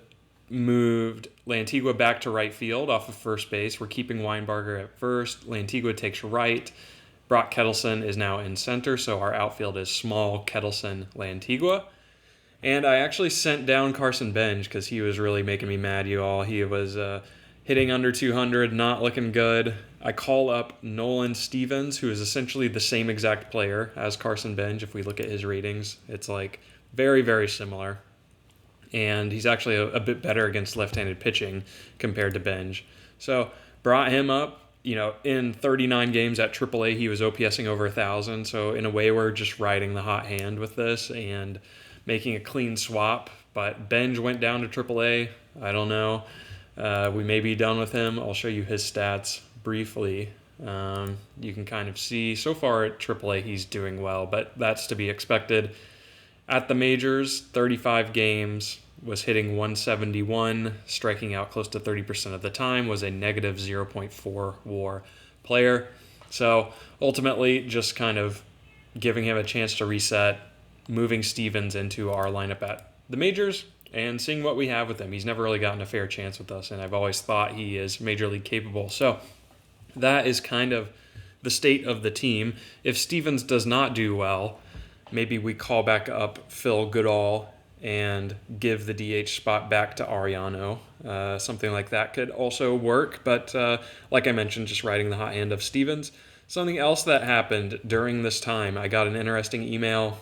moved Lantigua back to right field off of first base. We're keeping Weinbarger at first. Lantigua takes right. Brock Kettleson is now in center, so our outfield is Small, Kettleson, Lantigua. And I actually sent down Carson Benj because he was really making me mad, you all. He was hitting under 200, not looking good. I call up Nolan Stevens, who is essentially the same exact player as Carson Benj. If we look at his ratings, it's very, very similar. And he's actually a bit better against left-handed pitching compared to Benj. So brought him up. In 39 games at AAA, he was OPSing over 1,000. So in a way, we're just riding the hot hand with this and making a clean swap. But Benj went down to AAA. I don't know. We may be done with him. I'll show you his stats briefly. You can kind of see so far at AAA he's doing well, but that's to be expected. At the majors, 35 games, was hitting 171, striking out close to 30% of the time, was a negative 0.4 WAR player. So ultimately just kind of giving him a chance to reset, moving Stevens into our lineup at the majors, and seeing what we have with him. He's never really gotten a fair chance with us, and I've always thought he is major league capable. So that is kind of the state of the team. If Stevens does not do well, maybe we call back up Phil Goodall and give the DH spot back to Ariano. Something like that could also work, but like I mentioned, just riding the hot hand of Stevens. Something else that happened during this time, I got an interesting email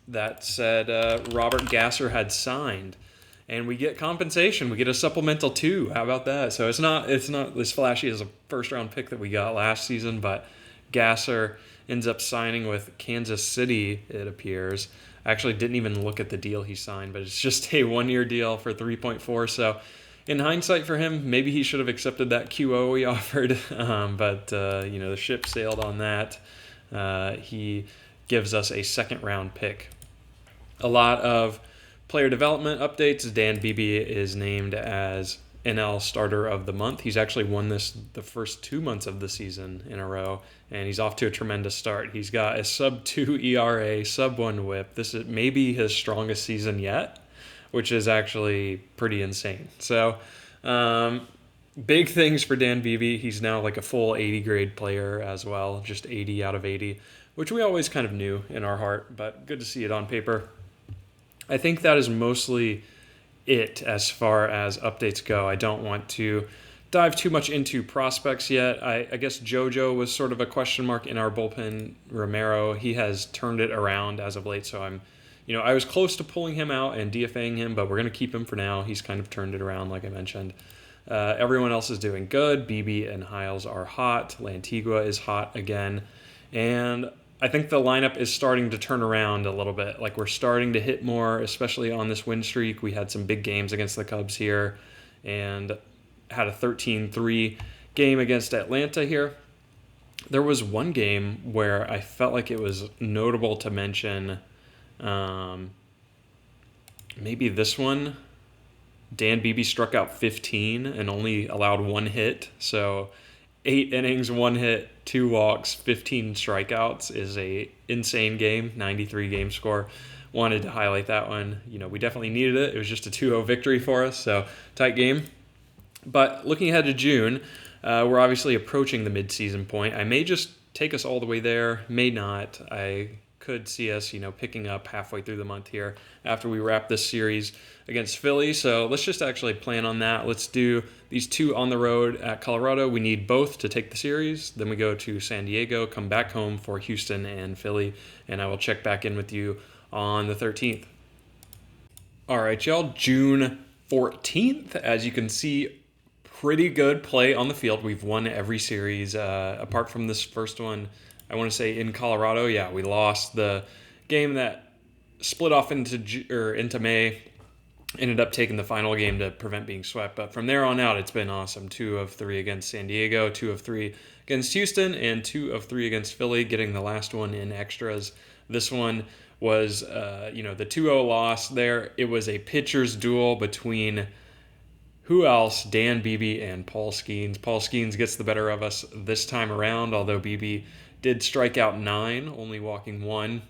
that said Robert Gasser had signed, and we get compensation. We get a supplemental too. How about that? So it's not as flashy as a first-round pick that we got last season, but Gasser ends up signing with Kansas City, it appears. I actually didn't even look at the deal he signed, but it's just a one-year deal for 3.4. So in hindsight for him, maybe he should have accepted that QO we offered, but the ship sailed on that. He gives us a second-round pick. A lot of player development updates. Dan Beebe is named as NL Starter of the Month. He's actually won this the first 2 months of the season in a row, and he's off to a tremendous start. He's got a sub-2 ERA, sub-1 WHIP. This is maybe his strongest season yet, which is actually pretty insane. So big things for Dan Beebe. He's now like a full 80-grade player as well, just 80 out of 80, which we always kind of knew in our heart, but good to see it on paper. I think that is mostly it as far as updates go. I don't want to dive too much into prospects yet. I guess JoJo was sort of a question mark in our bullpen. Romero, he has turned it around as of late, so I was close to pulling him out and DFAing him, but we're going to keep him for now. He's kind of turned it around, like I mentioned. Everyone else is doing good. BB and Hiles are hot. Lantigua is hot again. And I think the lineup is starting to turn around a little bit. Like, we're starting to hit more, especially on this win streak. We had some big games against the Cubs here and had a 13-3 game against Atlanta here. There was one game where I felt like it was notable to mention, maybe this one. Dan Beebe struck out 15 and only allowed one hit. So 8 innings, 1 hit, 2 walks, 15 strikeouts is a insane game, 93 game score. Wanted to highlight that one. We definitely needed it. It was just a 2-0 victory for us, so tight game. But looking ahead to June, we're obviously approaching the midseason point. I may just take us all the way there, may not. I could see us, picking up halfway through the month here after we wrap this series against Philly. So let's just actually plan on that. Let's do these 2 on the road at Colorado. We need both to take the series. Then we go to San Diego, come back home for Houston and Philly, and I will check back in with you on the 13th. All right, y'all, June 14th, as you can see, pretty good play on the field. We've won every series apart from this first one. I want to say in Colorado, yeah, we lost the game that split off into May. Ended up taking the final game to prevent being swept. But from there on out, it's been awesome. 2 of 3 against San Diego, 2 of 3 against Houston, and 2 of 3 against Philly, getting the last one in extras. This one was, the 2-0 loss there. It was a pitcher's duel between who else? Dan Beebe and Paul Skeens. Paul Skeens gets the better of us this time around, although Beebe did strike out 9, only walking 1.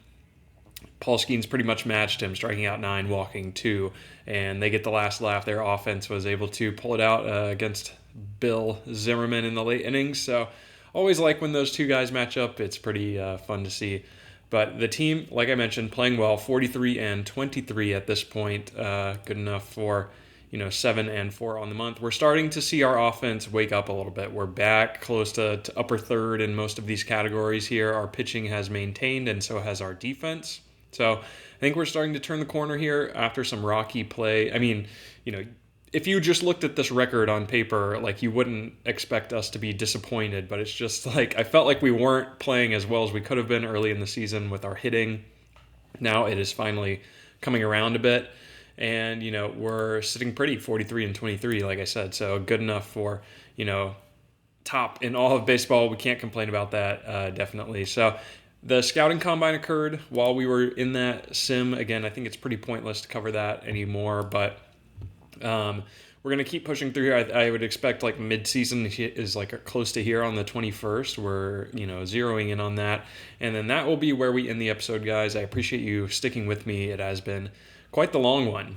Paul Skeens pretty much matched him, striking out 9, walking 2, and they get the last laugh. Their offense was able to pull it out against Bill Zimmerman in the late innings. So always like when those 2 guys match up. It's pretty fun to see. But the team, like I mentioned, playing well, 43-23 at this point. Good enough for 7-4 on the month. We're starting to see our offense wake up a little bit. We're back close to upper third in most of these categories here. Our pitching has maintained, and so has our defense. So I think we're starting to turn the corner here after some rocky play. I mean, if you just looked at this record on paper, you wouldn't expect us to be disappointed, but it's just I felt like we weren't playing as well as we could have been early in the season with our hitting. Now it is finally coming around a bit. And, we're sitting pretty 43-23, like I said. So good enough for, top in all of baseball. We can't complain about that, definitely. So the scouting combine occurred while we were in that sim. Again, I think it's pretty pointless to cover that anymore. But we're going to keep pushing through here. I would expect mid-season is close to here on the 21st. We're, zeroing in on that. And then that will be where we end the episode, guys. I appreciate you sticking with me. It has been quite the long one.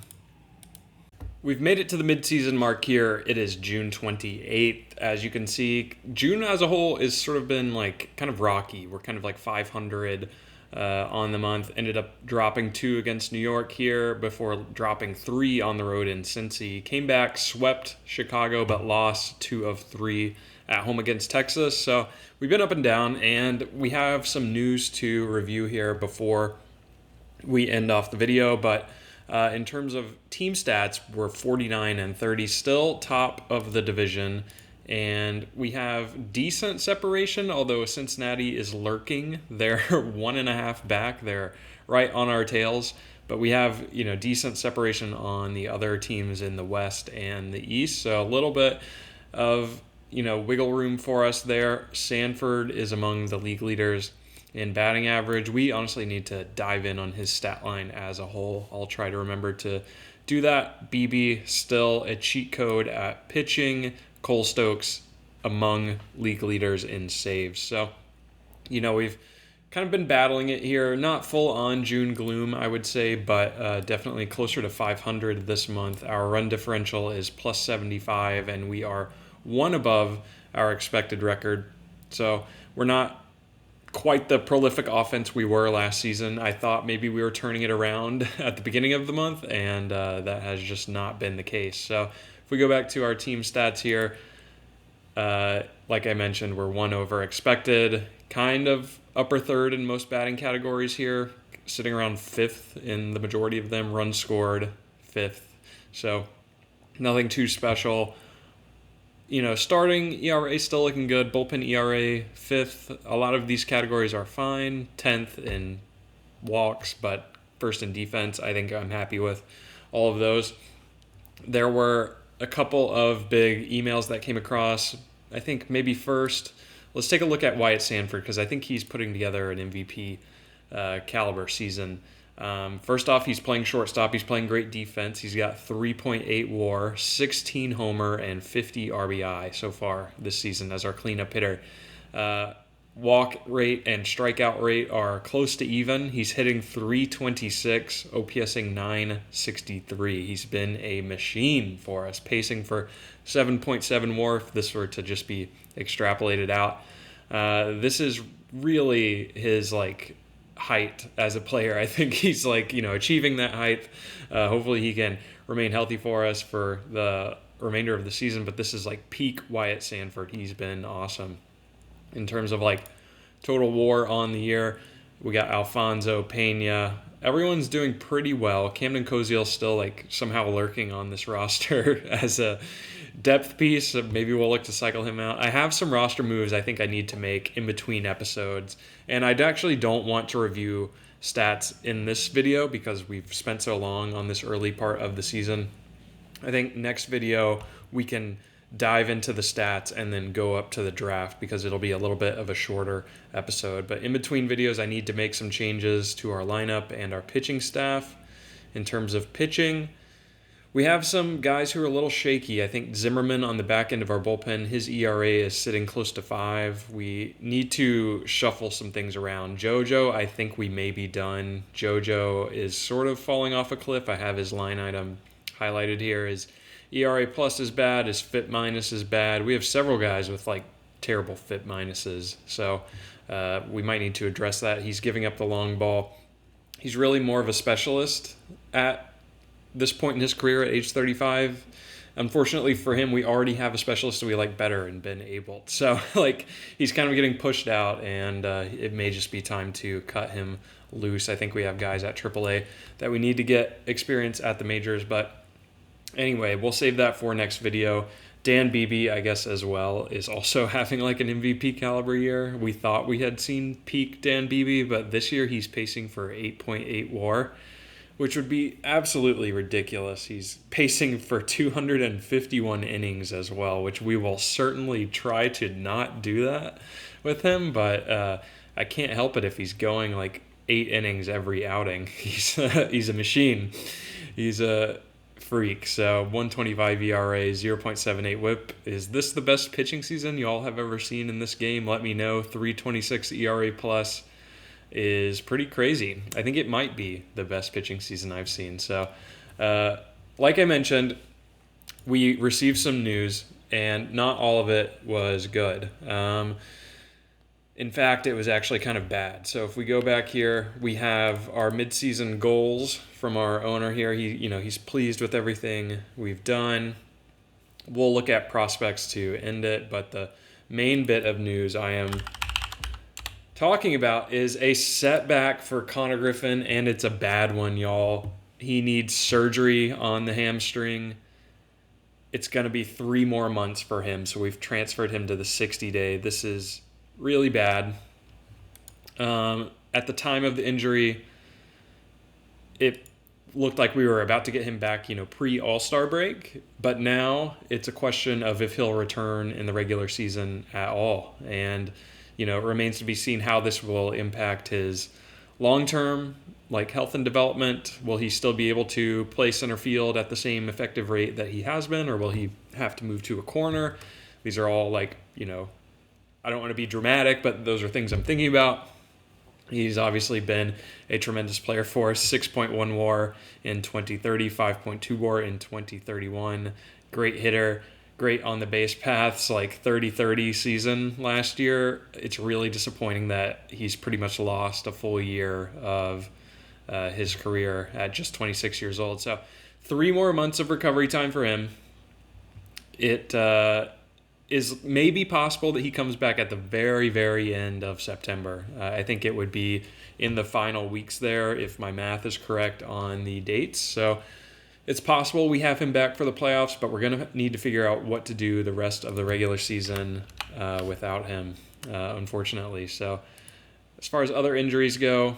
We've made it to the mid-season mark here. It is June 28th. As you can see, June as a whole has sort of been kind of rocky. We're kind of 500 on the month. Ended up dropping 2 against New York here before dropping 3 on the road in Cincy. Came back, swept Chicago, but lost 2 of 3 at home against Texas. So we've been up and down, and we have some news to review here before we end off the video. But in terms of team stats, we're 49-30, still top of the division, and we have decent separation, although Cincinnati is lurking. They're 1.5 back. They're right on our tails, but we have, decent separation on the other teams in the West and the East, so a little bit of, wiggle room for us there. Sanford is among the league leaders in batting average. We honestly need to dive in on his stat line as a whole. I'll try to remember to do that. BB still a cheat code at pitching. Cole Stokes among league leaders in saves. So, we've kind of been battling it here. Not full on June gloom, I would say, but definitely closer to 500 this month. Our run differential is plus 75, and we are 1 above our expected record. So we're not quite the prolific offense we were last season. I thought maybe we were turning it around at the beginning of the month, and that has just not been the case. So if we go back to our team stats here, like I mentioned, we're 1 over expected, kind of upper third in most batting categories here, sitting around 5th in the majority of them, runs scored 5th. So nothing too special. Starting ERA still looking good. Bullpen ERA 5th. A lot of these categories are fine. 10th in walks, but 1st in defense. I think I'm happy with all of those. There were a couple of big emails that came across. I think maybe first, let's take a look at Wyatt Sanford, because I think he's putting together an MVP caliber season. First off, he's playing shortstop. He's playing great defense. He's got 3.8 WAR, 16 homer, and 50 RBI so far this season as our cleanup hitter. Walk rate and strikeout rate are close to even. He's hitting 326, OPSing 963. He's been a machine for us, pacing for 7.7 WAR if this were to just be extrapolated out. This is really his like height as a player. I think he's like, achieving that height. Hopefully he can remain healthy for us for the remainder of the season, but this is like peak Wyatt Sanford. He's been awesome in terms of like total WAR on the year. We got Alfonso, Pena. Everyone's doing pretty well. Camden Coziel's still like somehow lurking on this roster as a depth piece. So maybe we'll look to cycle him out. I have some roster moves I think I need to make in between episodes, and I actually don't want to review stats in this video because we've spent so long on this early part of the season. I think next video we can dive into the stats and then go up to the draft because it'll be a little bit of a shorter episode. But in between videos, I need to make some changes to our lineup and our pitching staff. In terms of pitching, we have some guys who are a little shaky. I think Zimmerman on the back end of our bullpen, his ERA is sitting close to 5. We need to shuffle some things around. JoJo, I think we may be done. JoJo is sort of falling off a cliff. I have his line item highlighted here. His ERA plus is bad. His FIP minus is bad. We have several guys with like terrible FIP minuses. So we might need to address that. He's giving up the long ball. He's really more of a specialist at this point in his career at age 35. Unfortunately for him, we already have a specialist that we like better in Ben Abel. So like he's kind of getting pushed out, and it may just be time to cut him loose. I think we have guys at AAA that we need to get experience at the majors, but anyway, we'll save that for next video. Dan Beebe, I guess, as well, is also having like an MVP caliber year. We thought we had seen peak Dan Beebe, but this year he's pacing for 8.8 WAR, which would be absolutely ridiculous. He's pacing for 251 innings as well, which we will certainly try to not do that with him, but I can't help it if he's going like 8 innings every outing. He's a machine. He's a freak. So 125 ERA, 0.78 whip. Is this the best pitching season y'all have ever seen in this game? Let me know. 326 ERA plus is pretty crazy. I think it might be the best pitching season I've seen. So like I mentioned, we received some news, and not all of it was good. In fact, it was actually kind of bad. So if we go back here, we have our midseason goals from our owner here. He's pleased with everything we've done. We'll look at prospects to end it, but the main bit of news I am talking about is a setback for Connor Griffin, and it's a bad one, y'all. He needs surgery on the hamstring. It's going to be 3 more months for him, so we've transferred him to the 60-day. This is really bad. At the time of the injury, it looked like we were about to get him back, pre-All-Star break, but now it's a question of if he'll return in the regular season at all. And, it remains to be seen how this will impact his long-term, health and development. Will he still be able to play center field at the same effective rate that he has been, or will he have to move to a corner? These are all I don't want to be dramatic, but those are things I'm thinking about. He's obviously been a tremendous player for us. 6.1 WAR in 2030, 5.2 WAR in 2031. Great hitter, great on the base paths, 30-30 season last year. It's really disappointing that he's pretty much lost a full year of his career at just 26 years old. So 3 more months of recovery time for him. It is maybe possible that he comes back at the very, very end of September. I think it would be in the final weeks there if my math is correct on the dates. So it's possible we have him back for the playoffs, but we're going to need to figure out what to do the rest of the regular season without him, unfortunately. So as far as other injuries go,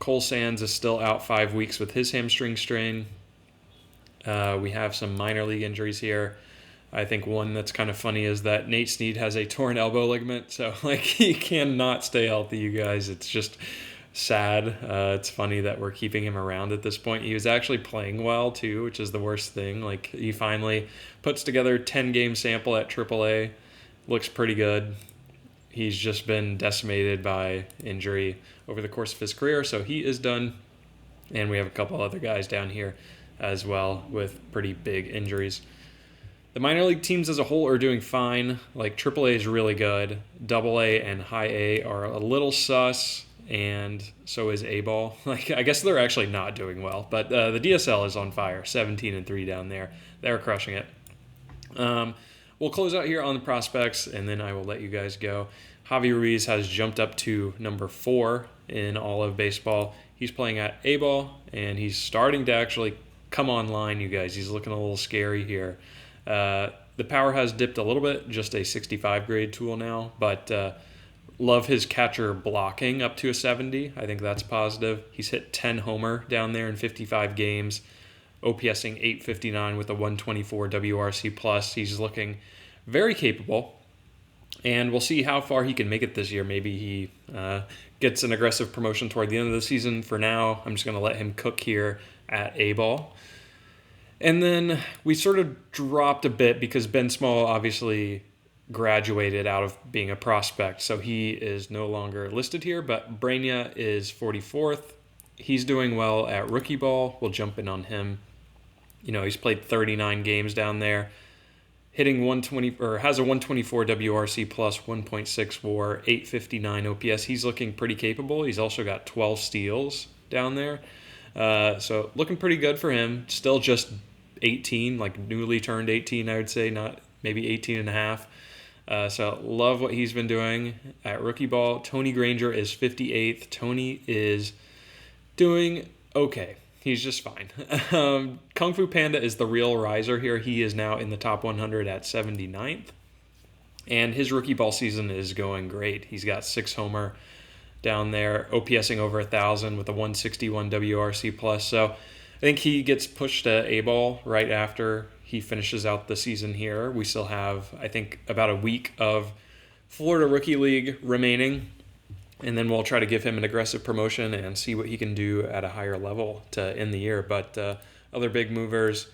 Cole Sands is still out 5 weeks with his hamstring strain. We have some minor league injuries here. I think one that's kind of funny is that Nate Snead has a torn elbow ligament, so he cannot stay healthy, you guys. It's just sad. It's funny that we're keeping him around at this point. He was actually playing well too, which is the worst thing. He finally puts together 10-game sample at AAA. Looks pretty good. He's just been decimated by injury over the course of his career, so he is done. And we have a couple other guys down here as well with pretty big injuries. The minor league teams as a whole are doing fine. Like AAA is really good. AA and high A are a little sus, and so is A-ball. Like I guess they're actually not doing well, but the DSL is on fire. 17-3 down there. They're crushing it. We'll close out here on the prospects, and then I will let you guys go. Javi Ruiz has jumped up to number 4 in all of baseball. He's playing at A-ball, and he's starting to actually come online, you guys. He's looking a little scary here. The power has dipped a little bit, just a 65 grade tool now, but love his catcher blocking up to a 70. I think that's positive. He's hit 10 homer down there in 55 games, OPSing 859 with a 124 WRC plus. He's looking very capable, and we'll see how far he can make it this year. Maybe he gets an aggressive promotion toward the end of the season. For now, I'm just going to let him cook here at A-ball. And then we sort of dropped a bit because Ben Small obviously graduated out of being a prospect, so he is no longer listed here, but Braina is 44th. He's doing well at rookie ball. We'll jump in on him. You know, he's played 39 games down there, hitting 120 or has a 124 WRC plus, 1.6 WAR, 859 OPS. He's looking pretty capable. He's also got 12 steals down there. So looking pretty good for him. Still just 18, like newly turned 18, I would say, not maybe 18 and a half. So love what he's been doing at rookie ball. Tony Granger is 58th. Tony is doing okay. He's just fine. Kung Fu Panda is the real riser here. He is now in the top 100 at 79th. And his rookie ball season is going great. He's got 6 homer down there, OPSing over 1,000 with a 161 WRC plus. So I think he gets pushed to A-ball right after he finishes out the season here. We still have, I think, about a week of Florida Rookie League remaining, and then we'll try to give him an aggressive promotion and see what he can do at a higher level to end the year. But other big movers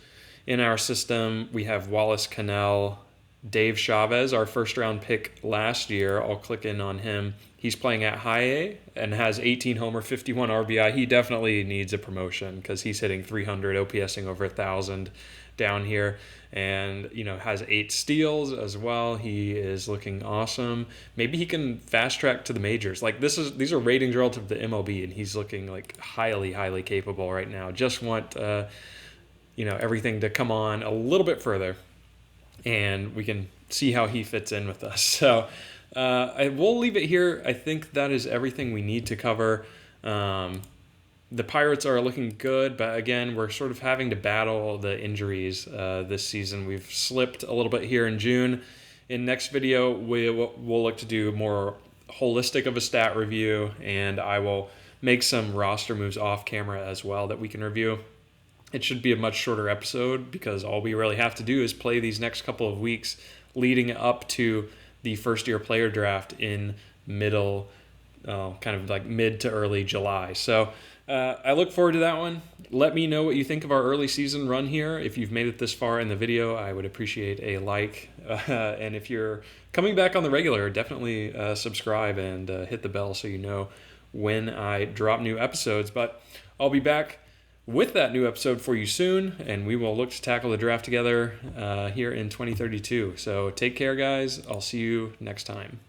in our system, we have Wallace Cannell, Dave Chavez, our first-round pick last year. I'll click in on him. He's playing at high A and has 18 homer, 51 RBI. He definitely needs a promotion because he's hitting 300, OPSing over 1,000 down here, and has 8 steals as well. He is looking awesome. Maybe he can fast track to the majors. Like these are ratings relative to MLB, and he's looking like highly capable right now. Just want everything to come on a little bit further, and we can see how he fits in with us. So I will leave it here. I think that is everything we need to cover. The Pirates are looking good, but again, we're sort of having to battle the injuries this season. We've slipped a little bit here in June. In next video, we'll look to do more holistic of a stat review, and I will make some roster moves off camera as well that we can review. It should be a much shorter episode because all we really have to do is play these next couple of weeks leading up to the first-year player draft in mid to early July. So I look forward to that one. Let me know what you think of our early season run here. If you've made it this far in the video, I would appreciate a like. And if you're coming back on the regular, definitely subscribe and hit the bell so you know when I drop new episodes. But I'll be back with that new episode for you soon, and we will look to tackle the draft together here in 2032. So take care, guys. I'll see you next time.